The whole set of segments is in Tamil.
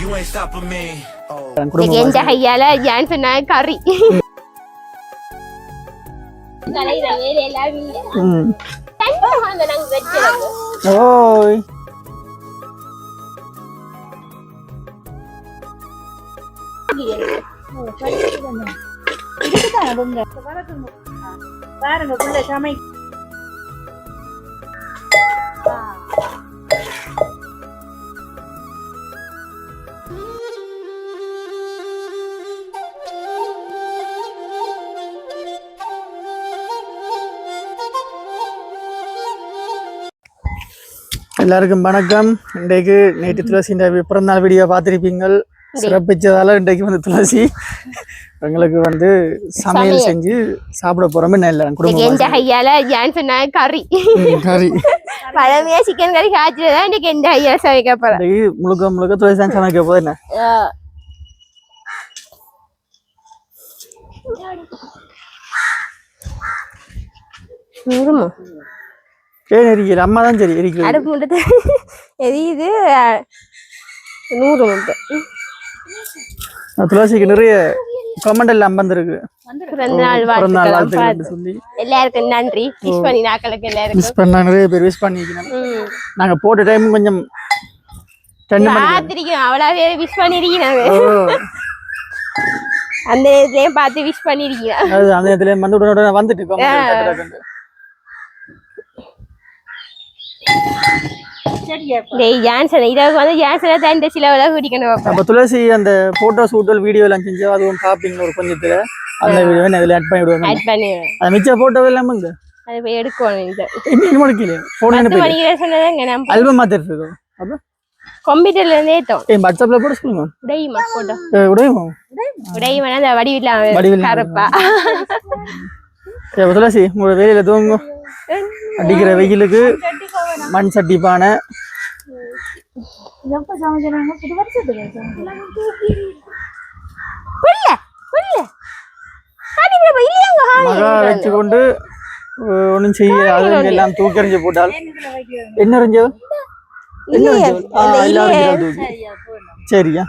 You ain't stopping me. எந்த கையால ஜான் சொன்னா கறி ஓய் பாருங்க புள்ள சமை எல்லாருக்கும் வணக்கம். இன்றைக்கு நேற்று துளசி பிறந்தநாள் வீடியோ பார்த்துருப்பீங்கள். சிறப்பிச்சதால இன்றைக்கு வந்து துளசி எங்களுக்கு வந்து சமையல் செஞ்சு சாப்பிட போறோமே. நல்ல எந்த கையால ஜான் சொன்னா கறி கறி பழமையா சிக்கன் கறி காய்ச்சதான் இன்னைக்கு எந்த கையால சமைக்க போறேன். முழுக்க முழுக்க துளசி தான் சமைக்க போது. என்ன ஏன் எரிக்கல? அம்மா தான் சரி எரிக்கல. அடுப்பு முட்டை எரியுது 100 முட்டை. துளசிக்கு நிறைய கமெண்ட் எல்லாம் வந்திருக்கு. எல்லாருக்கும் நன்றி. விஷ் பண்ணி நாக்களுக்கு எல்லாருக்கும் விஷ் பண்ணா நிறைய பேர் விஷ் பண்ணிருக்கோம். நாங்க போட்ட டைம் கொஞ்சம் அவ்வளவு விஷ் பண்ணிருக்கீங்க. அந்த நேரத்துலயும் பார்த்து விஷ் பண்ணிருக்கீங்க. அந்த நேரத்துல வந்து உடனே வந்துட்டு துளசி அந்த போட்டோ ஷூட்டல் வீடியோ எல்லாம் செஞ்சு அதுவும் பாப்பீங்க ஒரு கொஞ்சத்துல. அந்த வீடியோ அதுல ஆட் பண்ணி விடுவாங்க. மிச்ச போட்டோ எல்லாம் ஆல்பம் மாத்திருக்கு. கம்ப்யூட்டர்ல இருந்தே வாட்ஸ்அப்ல போட சொல்லுங்க. துளசி உங்களோட வேலையில தூங்க அடிக்கிற வெயிலுக்கு மண் சட்டி பானை வச்சு கொண்டு ஒன்னும் செய்ய அது எல்லாம் தூக்கறிஞ்சு போட்டால் என்ன அறிஞ்சோ சரியா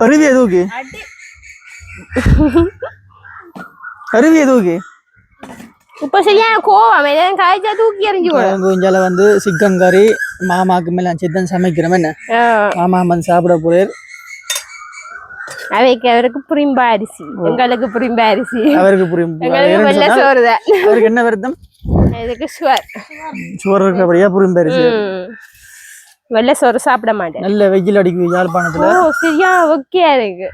அருவி எதுவுக்கு அருவி எதுவுக்கு இப்ப சரியா கோவம் காய்ச்சா தூக்கி எறிஞ்சு கொஞ்சால வந்து சிக்கன் கறி மாமாக்கு மேல சித்தன் சமைக்கிறோம். என்ன மாமா வந்து சாப்பிட போறார். அவைக்கு அவருக்கு புரிம்பா அரிசி, எங்களுக்கு புரிம்பா அரிசி, அவருக்கு புரிம்பா. அவருக்கு என்ன வருத்தம்? இதுக்கு சுவர் சுவர் இருக்கிறபடியா புரிம்பா அரிசி. வெள்ளை சோறு சாப்பிட மாட்டேன். நல்ல வெயில் அடிக்குது யாழ்ப்பாணத்துல. சரியா ஓகே இருக்கு.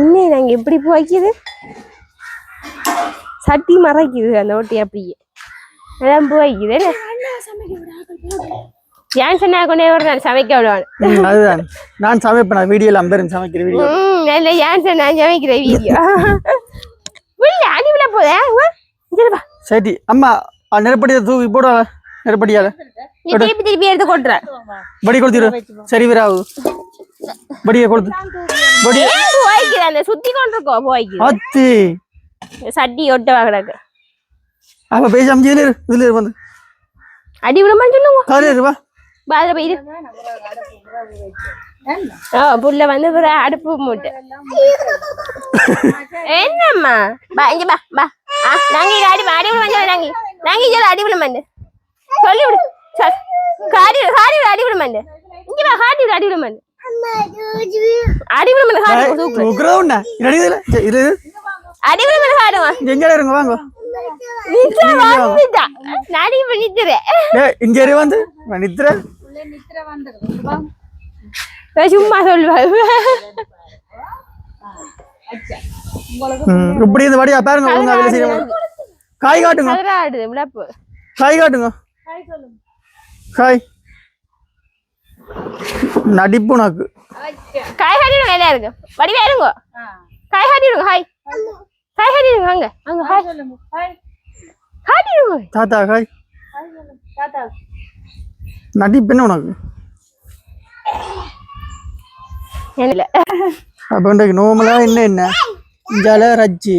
இன்னும் நாங்க எப்படி போய்க்குது சட்டி மறைக்குது அந்த ஓட்டி அப்படியே அதான் போய்க்குது. ஏன் சொன்னா கொண்டே ஒரு நாள் சமைக்க விடுவான். அதுதான் நான் சமைப்பேன். வீடியோல அம்பரும் சமைக்கிற வீடியோ இல்ல ஏன் சொன்னா சமைக்கிற வீடியோ அடிவில போதா சரி. அம்மா நெருப்படியை தூக்கி போடுவா. நெருப்படியால திருப்பி எடுத்து கொட்டுறேன். படி கொடுத்துரு. சரி விராவு படியை கொடுத்து அந்த சுத்தி கொண்டிருக்கோம் போய்க்கு சட்டி ஒட்ட வாங்கடாக்கு. அவ பேசாம இதுல வந்து அடி விடமான்னு சொல்லுங்க. வா பாதிர போயிரு. புள்ள வந்து அடுப்பு மூட்டை என்னம்மா இங்க பா பா நாங்க அடி அடி விட மாட்டோம். நாங்க நாங்க சொல்ல அடி விட மாட்டேன் சொல்லி விடு. காடி காடி அடி விட மாட்டேன். இங்க பா காடி அடி விட மாட்டேன். அடி விட மாட்டேன். அடி விட மாட்டேன். காடுவா எங்க இருங்க வாங்க. சும்மா சொல்லுவாங்க. காய் காட்டுங்க. காய் காட்டுங்க. காய் நடிப்பு நாக்கு. காய் காட்டிடுங்க. வேலையா இருக்கு வடிவா இருங்க. காய் காட்டிடுங்க. ஹாய் காய் காட்டிடுங்க. அங்க அங்க ஹாய் காட்டிடுங்க. தாத்தா காய் நடிப்பு என்ன உனக்கு? என்ன அப்போ இன்றைக்கு நோமலா என்ன இஞ்சால ரஜ்ஜி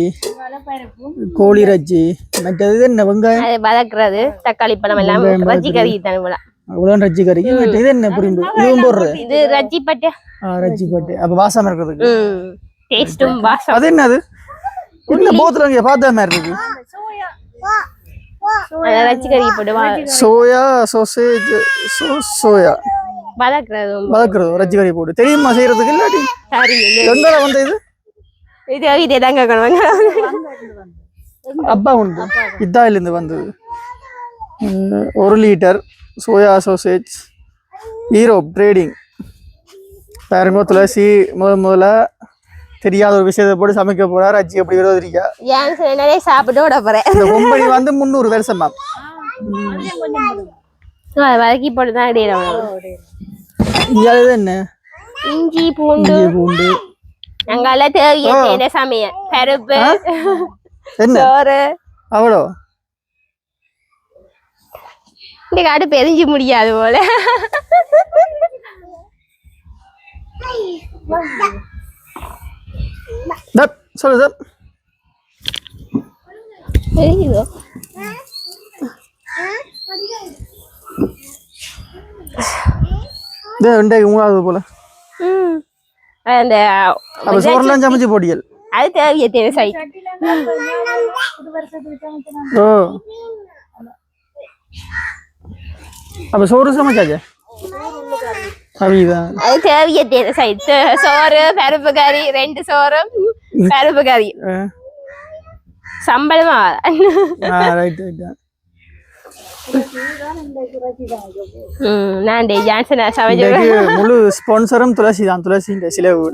கோழி ரஜ்ஜி மற்றது என்ன வெங்காயம் அது வதக்குறது தக்காளி பழம் எல்லாம் ரஜ்ஜி கறி தானே போல அவ்வளோ ரஜ்ஜி கறி மற்ற இது என்ன புரியுது இதுவும் போடுறது இது ரஜ்ஜி பட்டு ரஜ்ஜி பட்டு அப்போ வாசம் இருக்கிறதுக்கு டேஸ்டும் வாசம் அது என்னது இந்த போத்துல நீங்க பார்த்த மாதிரி இருக்கு ரஜ்ஜி கறி போட்டு சோயா சோசேஜ் சோயா வதக்குறது ரஜ்ஜி கறி போட்டு தெரியுமா செய்யறதுக்கு இல்லாட்டி எங்க வந்து இது இதே தாங்க அப்பா உண்டு இத்தாயில இருந்து வந்தது 1 litre soya sausage Europe trading பாருங்க துளசி முதல்ல தெரியாத ஒரு விஷயத்தை போட்டு சமைக்க போறா ரஜ்ஜி எப்படி விரோதிக்கா நிறைய சாப்பிட்டு விட போறேன் இந்த கொம்பனி வந்து 300 வருஷம் மேம் வதக்கி போட்டுதான் இங்க என்ன இஞ்சி பூண்டு அங்கால தேவையான சமையல் பருப்பு சோறு அவ்வளோ இந்த காடு பெரிஞ்சு முடியாது போல சொல்லு சார் இன்றைக்கு 3வது போல அந்த சோறுலாம் சமைச்சு போட்டியல் அது தேவையான சைட் ஓ அப்ப சோறு சமைச்சாச்சே அதுதான் அது தேவையான சைட் சோறு பருப்பு கறி 2 சோறு பருப்பு கறி சம்பளமா ரைட் ரைட் நான் ஜான்சன் முழு ஸ்பான்சரும் துளசி தான் துளசி சிலவு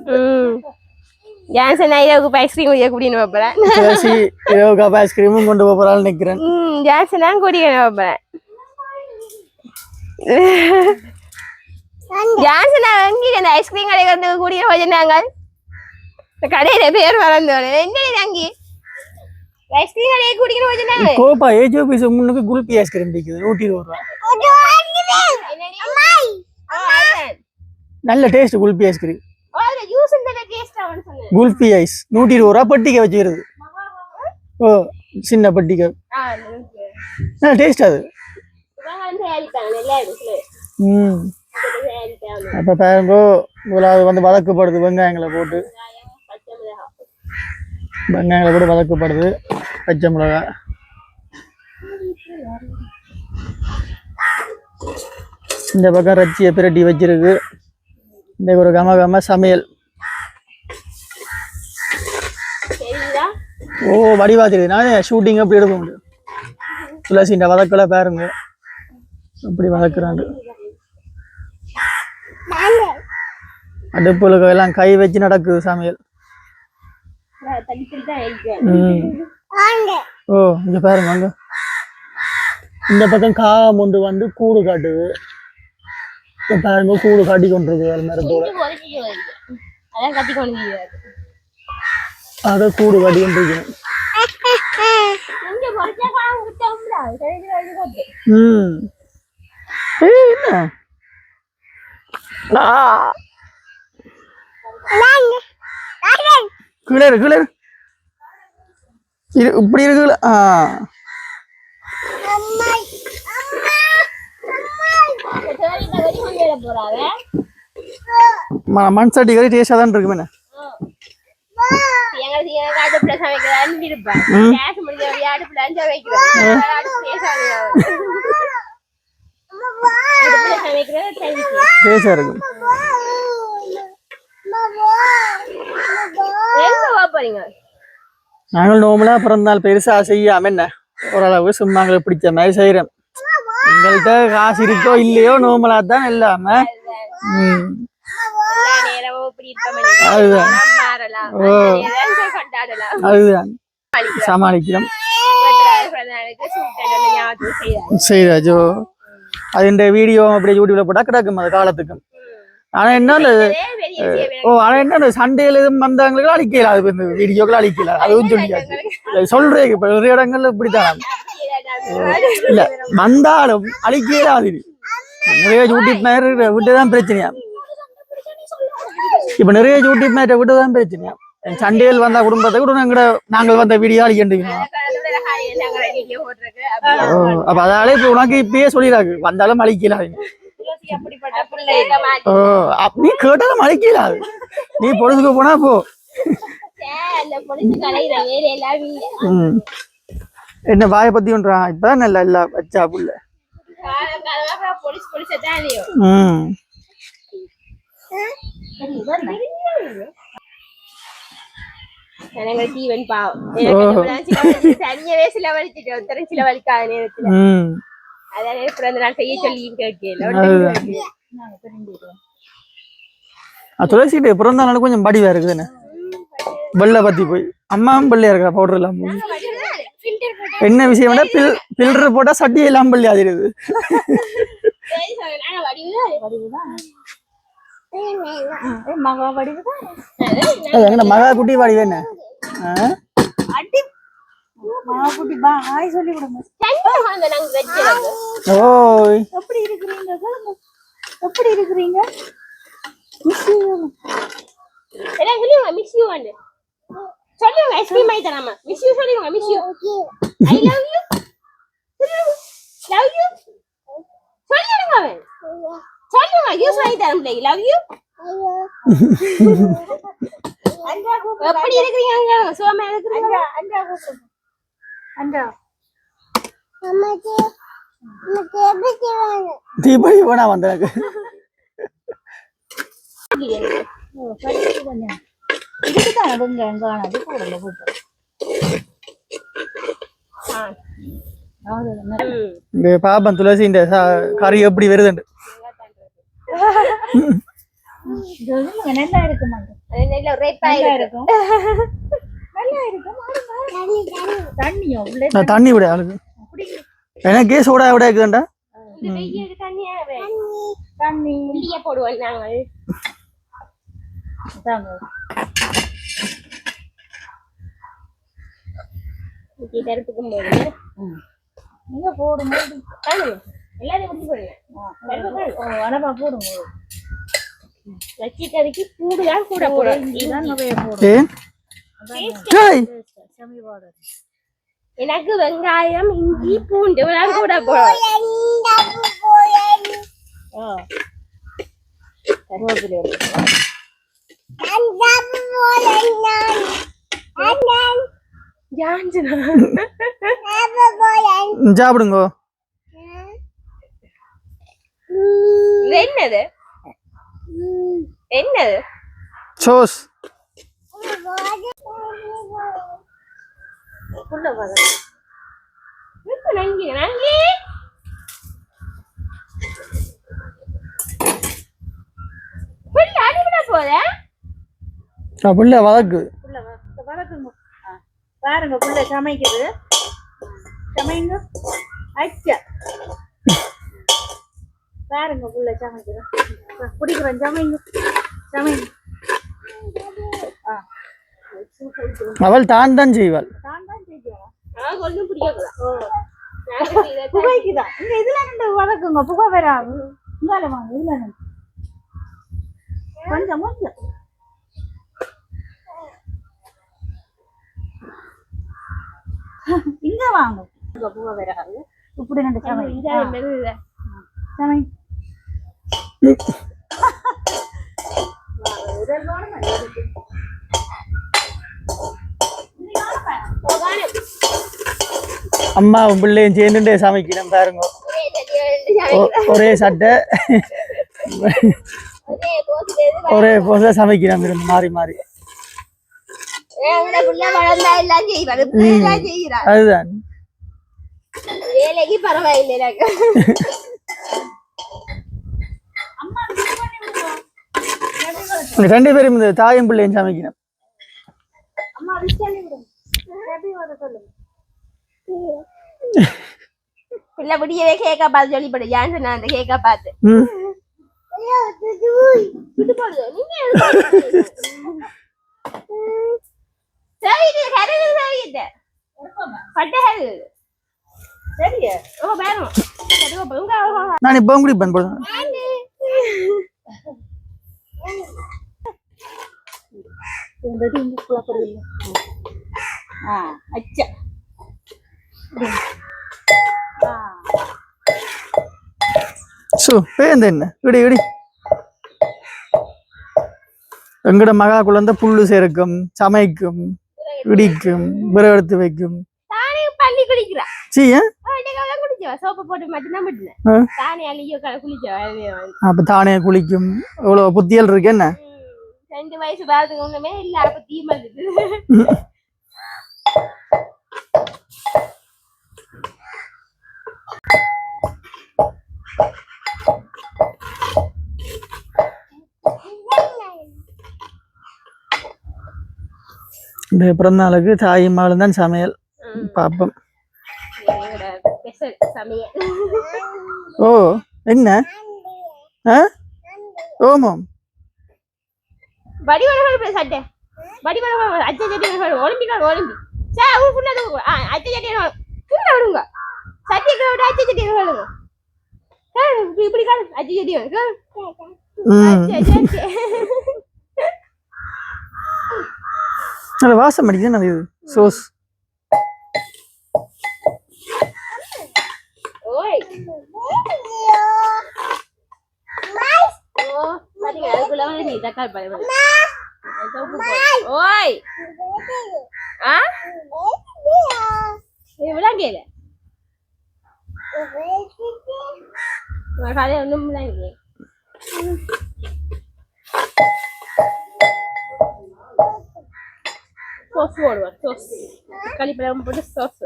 ஜான்சன் இரவுக்கு ஐஸ்கிரீம் குடிக்க கூட்டின்னு போறேன் துளசி இரவுக்கு ஐஸ்கிரீமும் கொண்டு போறான்னு நினைக்கிறேன் ஜான்சன் தான் குடிக்கணும் போறேன் ஜான்சன் அங்கே அந்த ஐஸ்கிரீம் கடைக்கு வந்து கூடிய போச்சுனாங்க கடையில பேர் மறந்தோம் என்ன அங்கே ஐஸ்கிரீம் கடையை குடிக்கணும் போச்சுனாங்க கோப்பா ஏஜோ பீஸ் முன்னுக்கு குல்பி ஐஸ்கிரீம் விக்குது 120 நல்ல taste kulfi ice cream kulfi ice 120 பட்டிக்க வச்சுக்கிறது ஓ சின்ன பட்டிக்க நல்ல டேஸ்ட் அது அப்ப பாருங்க முதலாவது வந்து வதக்கப்படுது வெங்காயங்களை போட்டு வதக்கப்படுது பச்சை மிளகாய் இந்த பக்கம் ரச்சியை பிரட்டி வச்சிருக்கு இந்த ஒரு கம சமையல் ஓ வடிவா தெரியுது நானே ஷூட்டிங் அப்படி எடுக்க முடியும் துளசி இந்த வதக்கலை பாருங்க அப்படி வதக்குறாண்டு அடுப்புல எல்லாம் கை வச்சு நடக்குது சமையல் ஓ இங்க பாருங்க அங்க இந்த பக்கம் காகம் ஒன்று வந்து கூடு காட்டுது பாருங்க கூடு காட்டி கொண்டிருக்கு மரத்தோட அத கூடு காட்டி கொண்டிருக்கணும் கீழே கீழே இப்படி இருக்குல்ல மண் சட்டி கறி டேஸ்டா தான் இருக்குமே டேஸ்டா இருக்கும் நாங்கள் நோம்பலா பிறந்தால் பெருசா செய்யாம என்ன ஓரளவு சும்மாங்களை பிடிச்ச மாதிரி செய்யறோம் எங்கள்கிட்ட காசு இருக்கோ இல்லையோ நோம்பலா தான் இல்லாம அதுதான் அதுதான் சமாளிக்கிறோம் செய்யராஜோ அது இந்த வீடியோ அப்படியே யூடியூப்ல போட்டா கிடக்கும் அது காலத்துக்கும் ஆனா என்ன ஆனா என்ன சண்டையில எதுவும் வந்தவங்களுக்கு அழிக்கல அது இந்த வீடியோக்கள் அழிக்கல அதுவும் சொல்லியாச்சு சொல்றேன் இப்ப நிறைய இடங்கள்ல இப்படித்தான் இல்ல வந்தாலும் அழிக்கல அது நிறைய யூடியூப் விட்டுதான் பிரச்சனையா இப்ப நிறைய யூடியூப் மேட்டை விட்டு தான் பிரச்சனையா சண்டைகள் வந்தா குடும்பத்தை கூட நாங்கள் வந்த வீடியோ அழிக்கின்றோம். அப்ப அதால இப்ப உனக்கு இப்பயே சொல்லிடாது வந்தாலும் அழிக்கலாது. நீ கேட்டாலும் அழிக்கலாது. நீ பொழுதுக்கு போனா போ. என்ன வாய பத்தி ஒன்றான் இப்பதான் நல்லா இல்ல வச்சா புள்ள. ஜீவன் பாவம் தனியவே சில வலிச்சுட்டு சில வலிக்காத நேரத்துல அதான் பிறந்த நாள் செய்ய சொல்லி கேட்கல. துளசிட்டு பிறந்த நாள் கொஞ்சம் படிவா இருக்குதுன்னு வெள்ளை பத்தி போய் அம்மாவும் பள்ளியா இருக்கா பவுடர் எல்லாம் என்ன விஷயம் பில்டர் போட்டா சட்டி எல்லாம் பள்ளி ஆதிருது. மகா குட்டி வாடி வேண சொல்லுங்க ஐஸ்கிரீம் வாங்கி தராமா மிஸ் யூ சொல்லுங்க miss you I love you love you சொல்லுங்க அவன் சொல்லுங்க யூ வாங்கி தரம் பிள்ளை லவ் யூ எப்படி இருக்கீங்க சோமா இருக்கீங்க அண்டா அண்டா அம்மாக்கு எனக்கு எப்படி கேவாங்க தீபாவளி போனா வந்தாங்க இதுக்குதான் அவங்க காணாது போடல போட்டு இந்த பாப்பன் துளசி இந்த கறி எப்படி வருதுண்டு நல்லா இருக்குமா இருக்கும் தண்ணி விட ஆளுக்கு எனக்கே சோடா விட இருக்குதுண்டா தண்ணி போடுவோம் நாங்கள் நீங்க போடுங்க எல்லாரும் போடுங்க வச்சிக்கறிக்கு கூடுதான் கூட போடும் எனக்கு வெங்காயம் இஞ்சி பூண்டு கூட போடும் சாப்பிடுங்க என்னது என்னது சோஸ் புள்ள வதக்கு பாருங்க புள்ள சமைக்குது சமைங்க அச்சா பாருங்க புள்ள சமைக்குது குடிக்கிறேன் சமைங்க சமைங்க அவள் தான் தான் செய்வாள் புகைக்குதான் இங்க இதுல ரெண்டு வதக்குங்க புகை வராது இங்கால வாங்க இதுல கொஞ்சம் கொஞ்சம் இங்க வாங்க புகை வராது இப்படி ரெண்டு சமை சமை அம்மாவும் பிள்ளையும் சேர்ந்துட்டே சமைக்கணும் பாருங்க ஒரே சட்டை ஒரே போல சமைக்கணும் இருந்து மாறி மாறி அதுதான் வேலைக்கு பரவாயில்லை ரெண்டு பேரும் இந்த தாயும் பிள்ளையும் சமைக்கணும் பிள்ளை முடியவே கேக்கா பார்த்து சொல்லிப்படு ஏன் சொன்ன அந்த கேக்கா பார்த்து நான் இப்ப குடிப்பேன் அச்சா சோ பேருந்து என்ன இடி இடி எங்கட மகா குழந்தை புல்லு சேர்க்கும் சமைக்கும் இடிக்கும் விறகு வைக்கும் தானே பள்ளி குளிக்கிறா சீ குளிச்சவா சோப்பு போட்டு மட்டும்தான் மட்டும் தானே அழியோ குளிச்சவா அப்ப தானே குளிக்கும் இவ்வளவு புத்தியல் இருக்கு என்ன 2 வயசு வாழ்றதுக்கு ஒண்ணுமே இல்ல அப்ப தீமல்லுது இந்த பிறந்த நாளுக்கு தாயும் மகளும் தான் சமையல் பாப்போம் சமையல் ஓ என்ன ஓமம் வடிவழகல் சட்டை வடிவழகல் அச்சை சட்டி ஒலிம்பிக் ஒலிம்பி சார் அவங்க ஃபுல்லாக அச்சை சட்டி கீழே விடுங்க சட்டியை விட அச்சை சட்டி விடுங்க இப்படி காடு அச்சை சட்டி நல்ல வாசம் அடிக்குது நான் இது சோஸ் ஓய் ஓ பாத்தீங்க அதுக்குள்ள நீ தக்காளி பழம் ஓய் ஆ இவ்வளவு கேள கதை ஒண்ணும் இல்லைங்க சோஸ் போடுவார் சோஸ் தக்காளி பழம் போட்டு சோஸ்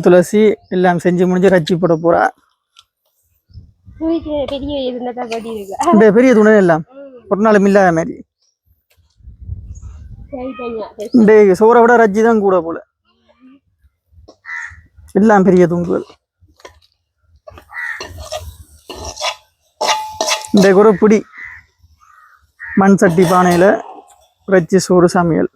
துளசி எல்லாம் செஞ்சு முடிஞ்சு ரச்சி போட போறா பெரிய இருந்தா கட்டி இருக்கு இந்த பெரிய துணை எல்லாம் ஒரு நாள் இல்லாத மாதிரி இந்த சோறை விட ரஜ்ஜி தான் கூட போல எல்லாம் பெரிய துண்டுகள் இந்த ஒரு பிடி மண் சட்டி பானையில ரச்சி சோறு சமையல்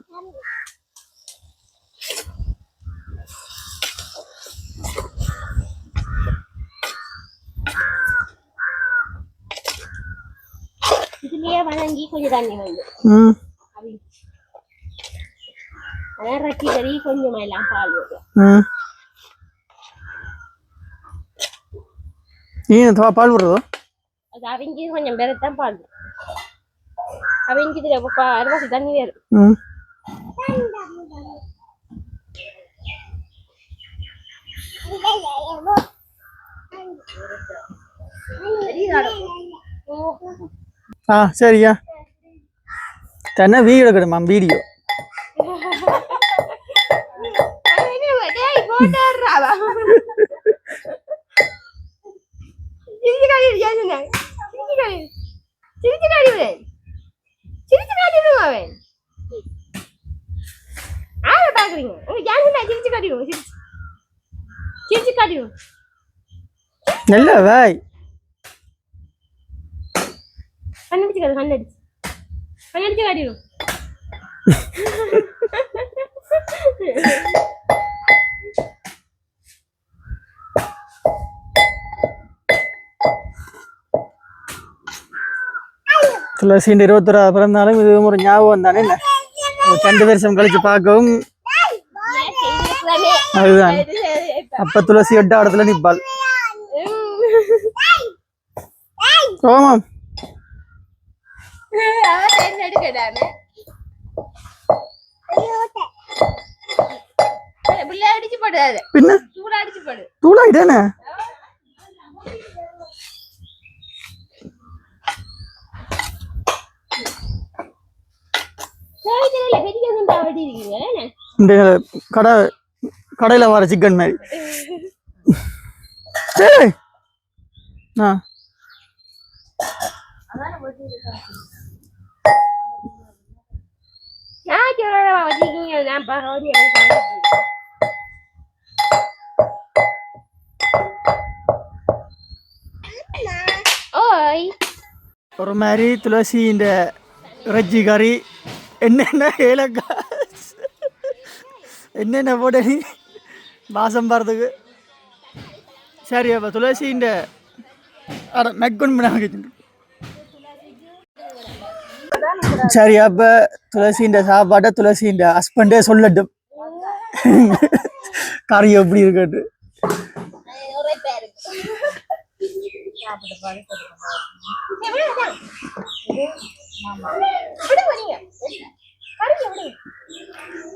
வணங்கி கொஞ்சம் தண்ணி வந்து ரட்டி கறி கொஞ்சமா எல்லாம் பால் வரும் பால் விடுறதோ அது அவங்க கொஞ்சம் பேரத்தான் பால் அவங்க அரைவாசி தண்ணி வேறு சரியா தன்ன வீடியோ எடுக்கணுமா வீடியோ நல்ல வாய் கண்ணடிச்சு காட்டிடும் துளசியின் 21 பிறந்தாலும் இது ஒரு ஞாபகம் தானே என்ன 2 வருஷம் கழிச்சு பார்க்கவும் அதுதான் அப்ப துளசி 8 இடத்துல நிப்பாள் ஓமாம் பின்ன தூளாயிட்டேனே இந்த கடையில வர சிக்கன் மாதிரி சரி ஒரு மாதிரி துளசி இந்த இறைச்சி கறி என்னென்ன ஏலக்காய் என்னென்ன போட்ட நீ வாசம் போகிறதுக்கு சரி அப்போ துளசி இந்த மெக்கொன் பண்ண சரி அப்ப துளசின்ற சாப்பாட்டை துளசின்ற ஹஸ்பண்டே சொல்லட்டும் கறி எப்படி இருக்கட்டு.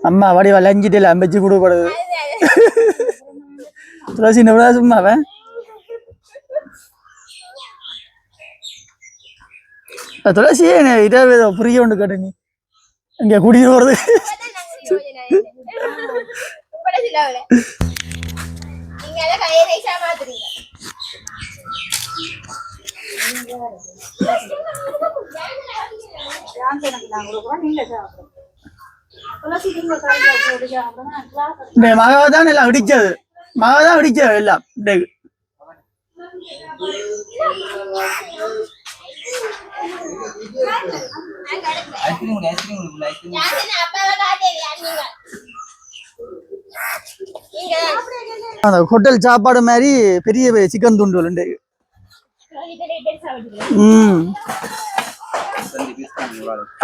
அம்மா வடிவா லஞ்சிட்டு அம்பச்சு கொடுக்கப்படுது துளசி சும்மாவன் துளசி இதே புரிய ஒன்று கேட்டு நீ இங்க குடிக்க போறது மகாதான் எல்லாம் இடிச்சது மகாதான் இடிச்சது எல்லாம் அந்த ஹோட்டல் சாப்பாடு மாதிரி பெரிய சிக்கன் துண்டு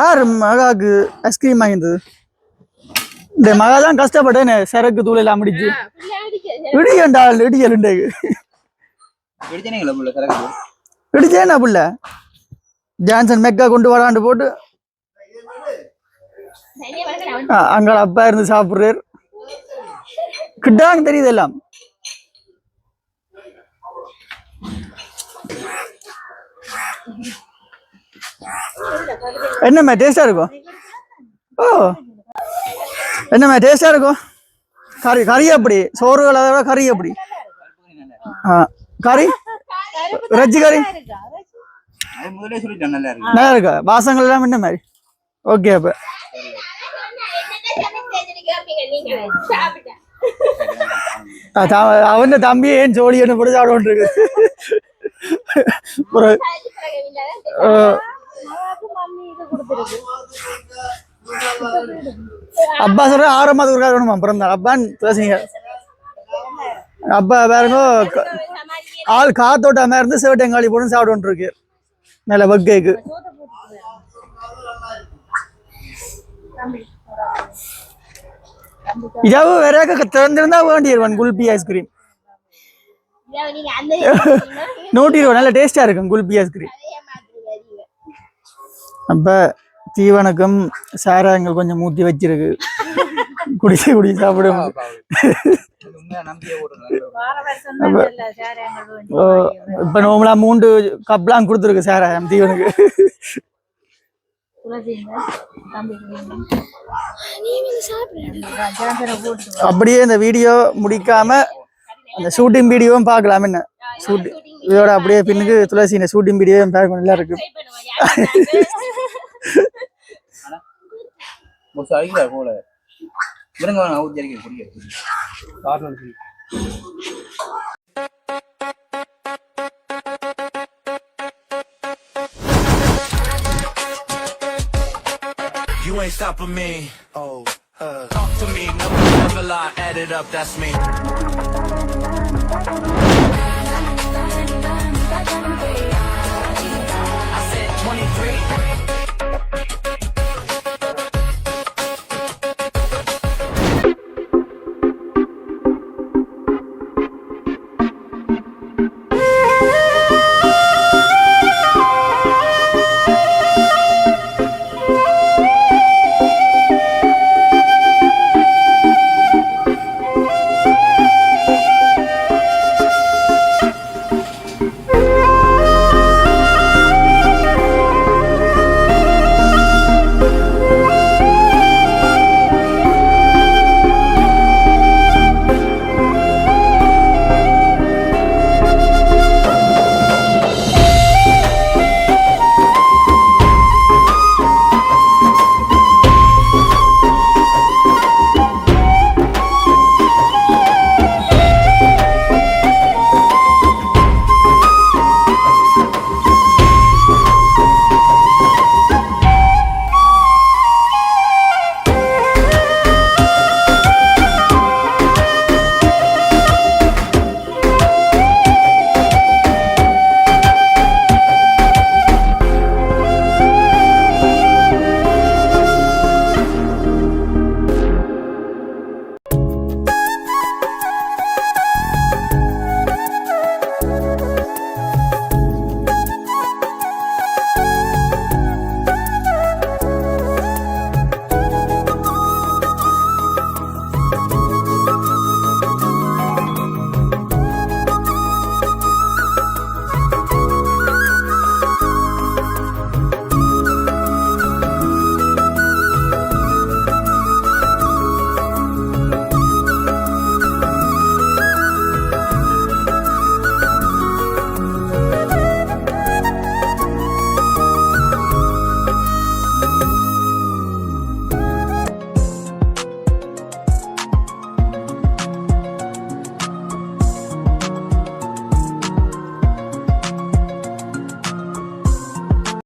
ஆறு மகாக்கு ஐஸ்கிரீம் வாங்கிந்தது இந்த மகா தான் கஷ்டப்பட்டேன்னு சரக்கு தூள் எல்லாம் முடிச்சு இடிக்கண்டா இடிக்கலுண்டே இடிச்சேனா புள்ள ஜான்சன் மெக்கா கொண்டு வராண்டு போட்டு அங்க அப்பா இருந்து சாப்பிடுறாரு கிட்டாங்க தெரியுது எல்லாம் என்னம்மா டேஸ்டா இருக்கும் ஓ என்னம்மா டேஸ்டா இருக்கும் கறி கறி அப்படி சோறு விட கறி அப்படி கறி ரஜ்ஜி கறி நல்லா இருக்கா வாசங்கள் எல்லாம் என்ன மாதிரி ஓகே அப்ப அவன் தம்பி ஏன் ஜோலி என்ன போட்டு சாப்பிட்டு இருக்கு அப்பா சொல்ற 6 மாதத்துக்கு வேணுமா பிறந்தாள் அப்பான்னு பேசுங்க அப்பா பாருங்க ஆள் காத்தோட்டாம இருந்து சேவட்டைங்காளி போட்டு சாப்பிட்டு இருக்கு நல்ல வக்கைக்கு இதாவும் வேற திறந்திருந்தா வேண்டிடுவான் குல்பி ஐஸ்கிரீம் 120 நல்ல டேஸ்டா இருக்கும் குல்பி ஐஸ்கிரீம். அப்ப தீவனக்கம் சாராங்க கொஞ்சம் மூத்தி வச்சிருக்கு குடிச்சு சாப்பிடுவோம். இப்ப நோம்பலா 3 கப்லாம் கொடுத்துருக்கு சாராயம் தீவனுக்கு. அப்படியே இந்த வீடியோ முடிக்காம அந்த ஷூட்டிங் வீடியோவும் பார்க்கலாம். என்ன ஷூட்டிங் இதோட அப்படியே பின்னுக்கு துளசி இந்த ஷூட்டிங் வீடியோவும் பார்க்க நல்லா இருக்கு. You ain't stopping me. Oh, talk to me. Never lie. Add it up. That's me.